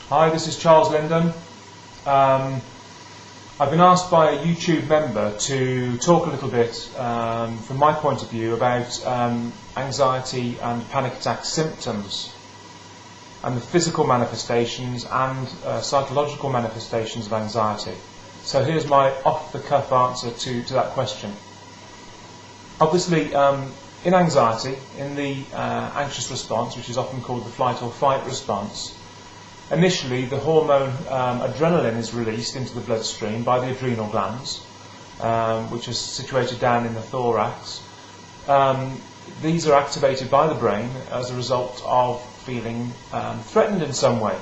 Hi, this is Charles Linden. I've been asked by a YouTube member to talk a little bit, from my point of view, about anxiety and panic attack symptoms and the physical manifestations and psychological manifestations of anxiety. So here's my off-the-cuff answer to that question. Obviously, in anxiety, in the anxious response, which is often called the flight or fight response, initially the hormone adrenaline is released into the bloodstream by the adrenal glands, which are situated down in the thorax. These are activated by the brain as a result of feeling threatened in some way.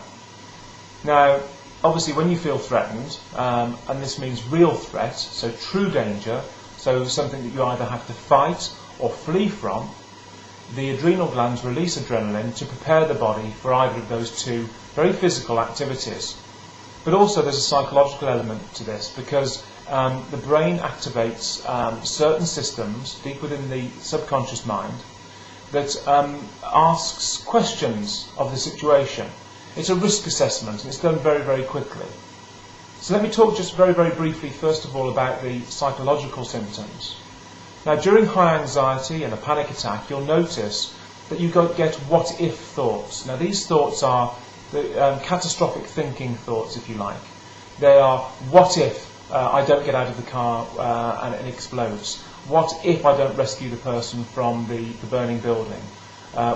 Now, obviously when you feel threatened, and this means real threat, so true danger, so something that you either have to fight or flee from, the adrenal glands release adrenaline to prepare the body for either of those two very physical activities. But also there's a psychological element to this, because the brain activates certain systems deep within the subconscious mind that asks questions of the situation. It's a risk assessment, and it's done very, very quickly. So let me talk just very, very briefly, first of all, about the psychological symptoms. Now, during high anxiety and a panic attack, you'll notice that you get what-if thoughts. Now, these thoughts are the catastrophic thinking thoughts, if you like. They are, what if I don't get out of the car and it explodes? What if I don't rescue the person from the burning building?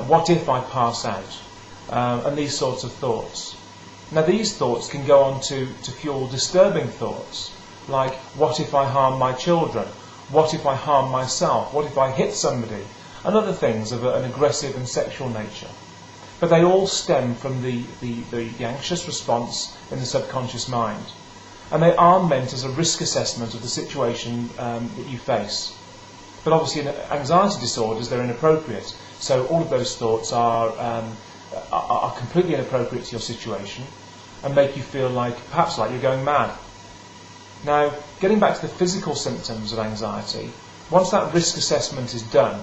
What if I pass out? And these sorts of thoughts. Now, these thoughts can go on to fuel disturbing thoughts, like, what if I harm my children? What if I harm myself? What if I hit somebody? And other things of an aggressive and sexual nature. But they all stem from the anxious response in the subconscious mind. And they are meant as a risk assessment of the situation that you face. But obviously in anxiety disorders, they're inappropriate. So all of those thoughts are completely inappropriate to your situation and make you feel perhaps like you're going mad. Now, getting back to the physical symptoms of anxiety, once that risk assessment is done,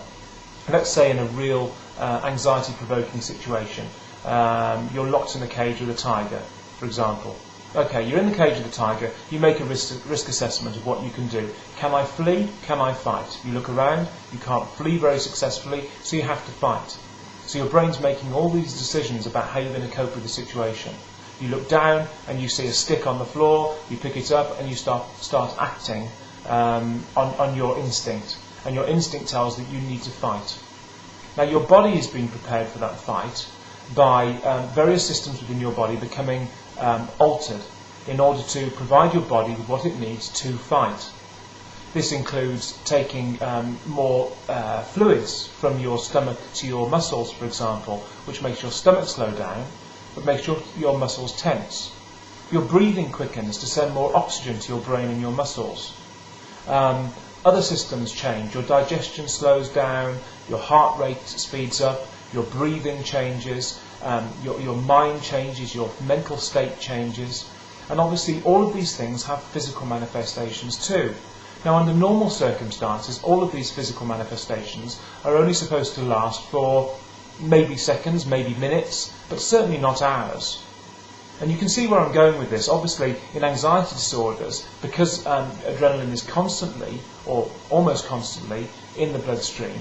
let's say in a real anxiety-provoking situation, you're locked in a cage with a tiger, for example. Okay, you're in the cage with the tiger, you make a risk assessment of what you can do. Can I flee? Can I fight? You look around, you can't flee very successfully, so you have to fight. So your brain's making all these decisions about how you're going to cope with the situation. You look down and you see a stick on the floor, you pick it up and you start acting on your instinct. And your instinct tells that you need to fight. Now, your body is being prepared for that fight by various systems within your body becoming altered in order to provide your body with what it needs to fight. This includes taking more fluids from your stomach to your muscles, for example, which makes your stomach slow down, but makes your muscles tense. Your breathing quickens to send more oxygen to your brain and your muscles. Other systems change. Your digestion slows down, your heart rate speeds up, your breathing changes, your mind changes, your mental state changes. And obviously all of these things have physical manifestations too. Now, under normal circumstances, all of these physical manifestations are only supposed to last for maybe seconds, maybe minutes, but certainly not hours. And you can see where I'm going with this. Obviously, in anxiety disorders, because adrenaline is constantly, or almost constantly, in the bloodstream,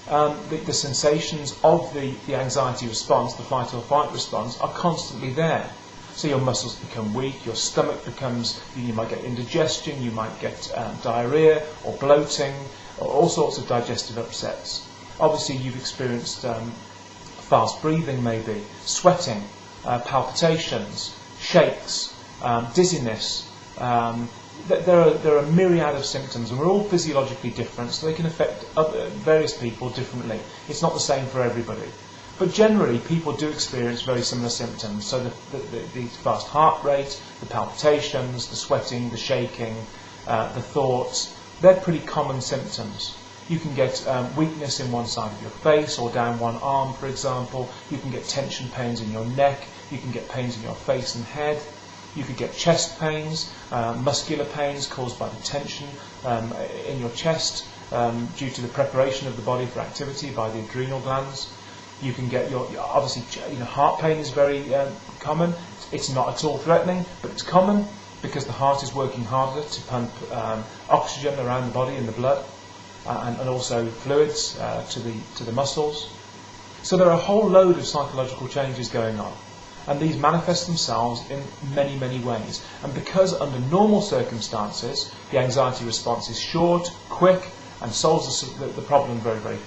the sensations of the anxiety response, the fight or flight response, are constantly there. So your muscles become weak, your stomach becomes, you might get indigestion, you might get diarrhea or bloating, or all sorts of digestive upsets. Obviously, you've experienced fast breathing maybe, sweating, palpitations, shakes, dizziness. There are a myriad of symptoms, and we're all physiologically different, so they can affect various people differently. It's not the same for everybody. But generally, people do experience very similar symptoms. So the fast heart rate, the palpitations, the sweating, the shaking, the thoughts, they're pretty common symptoms. You can get weakness in one side of your face or down one arm, for example. You can get tension pains in your neck. You can get pains in your face and head. You could get chest pains, muscular pains caused by the tension in your chest due to the preparation of the body for activity by the adrenal glands. You can get obviously, heart pain is very common. It's not at all threatening, but it's common because the heart is working harder to pump oxygen around the body and the blood, and also fluids to the muscles. So there are a whole load of psychological changes going on, and these manifest themselves in many, many ways. And because under normal circumstances the anxiety response is short, quick, and solves the problem very, very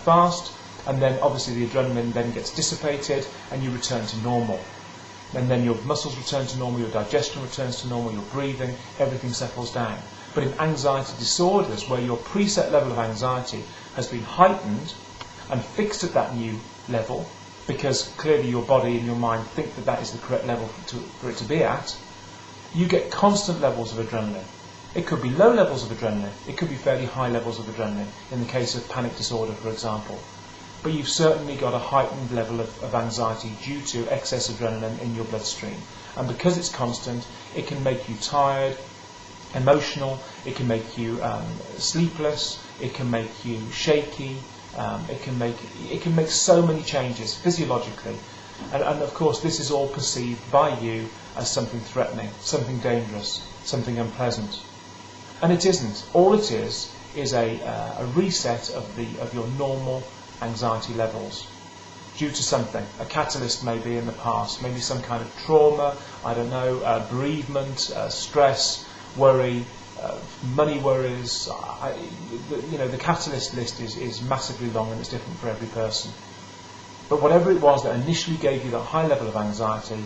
fast, and then obviously the adrenaline then gets dissipated and you return to normal. And then your muscles return to normal, your digestion returns to normal, your breathing, everything settles down. But in anxiety disorders, where your preset level of anxiety has been heightened and fixed at that new level, because clearly your body and your mind think that that is the correct level for it to be at, you get constant levels of adrenaline. It could be low levels of adrenaline, it could be fairly high levels of adrenaline, in the case of panic disorder, for example. But you've certainly got a heightened level of anxiety due to excess adrenaline in your bloodstream. And because it's constant, it can make you tired, emotional, it can make you sleepless, it can make you shaky, it can make so many changes physiologically. And of course this is all perceived by you as something threatening, something dangerous, something unpleasant. And it isn't. All it is a reset of your normal anxiety levels due to something. A catalyst maybe in the past, maybe some kind of trauma, I don't know, bereavement, stress, worry, money worries. The catalyst list is massively long and it's different for every person. But whatever it was that initially gave you that high level of anxiety,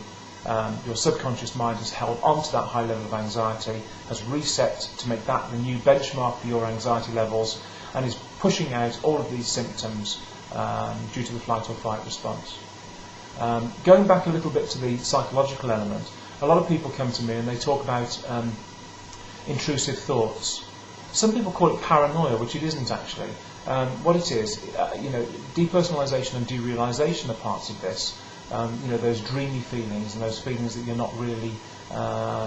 your subconscious mind has held on to that high level of anxiety, has reset to make that the new benchmark for your anxiety levels, and is pushing out all of these symptoms due to the flight or fight response. Going back a little bit to the psychological element, a lot of people come to me and they talk about intrusive thoughts. Some people call it paranoia, which it isn't actually. What it is, depersonalization and derealization are parts of this. Those dreamy feelings and those feelings that you're not really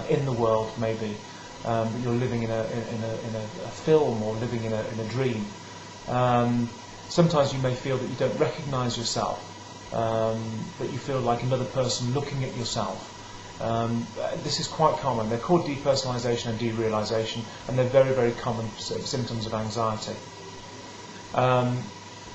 in the world, maybe, that you're living in a film or living in a dream. Sometimes you may feel that you don't recognise yourself, that you feel like another person looking at yourself. This is quite common. They're called depersonalization and derealization, and they're very, very common symptoms of anxiety.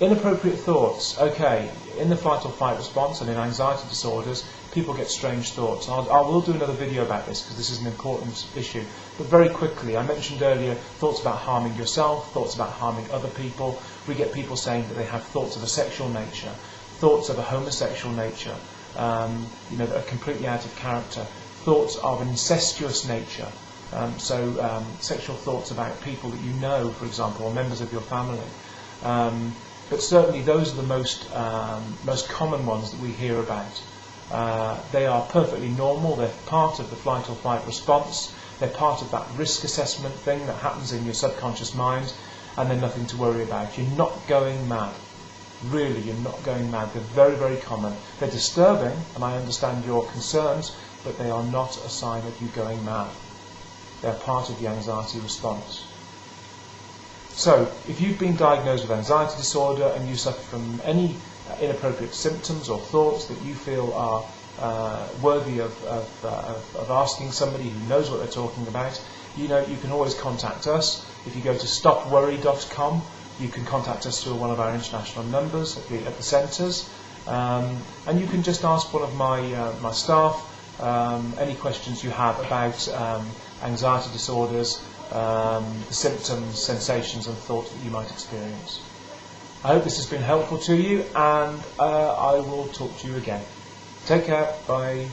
Inappropriate thoughts. Okay, in the flight or fight response and in anxiety disorders, people get strange thoughts. I will do another video about this because this is an important issue. But very quickly, I mentioned earlier thoughts about harming yourself, thoughts about harming other people. We get people saying that they have thoughts of a sexual nature, thoughts of a homosexual nature, that are completely out of character, thoughts of an incestuous nature. Sexual thoughts about people that you know, for example, or members of your family. But certainly those are the most common ones that we hear about. They are perfectly normal. They're part of the flight or fight response. They're part of that risk assessment thing that happens in your subconscious mind, and they're nothing to worry about. You're not going mad. Really, you're not going mad. They're very, very common. They're disturbing, and I understand your concerns, but they are not a sign of you going mad. They're part of the anxiety response. So, if you've been diagnosed with anxiety disorder and you suffer from any inappropriate symptoms or thoughts that you feel are worthy of asking somebody who knows what they're talking about, you can always contact us. If you go to stopworry.com, you can contact us through one of our international numbers at the centres, and you can just ask one of my staff any questions you have about anxiety disorders, the symptoms, sensations and thoughts that you might experience. I hope this has been helpful to you, and I will talk to you again. Take care, bye.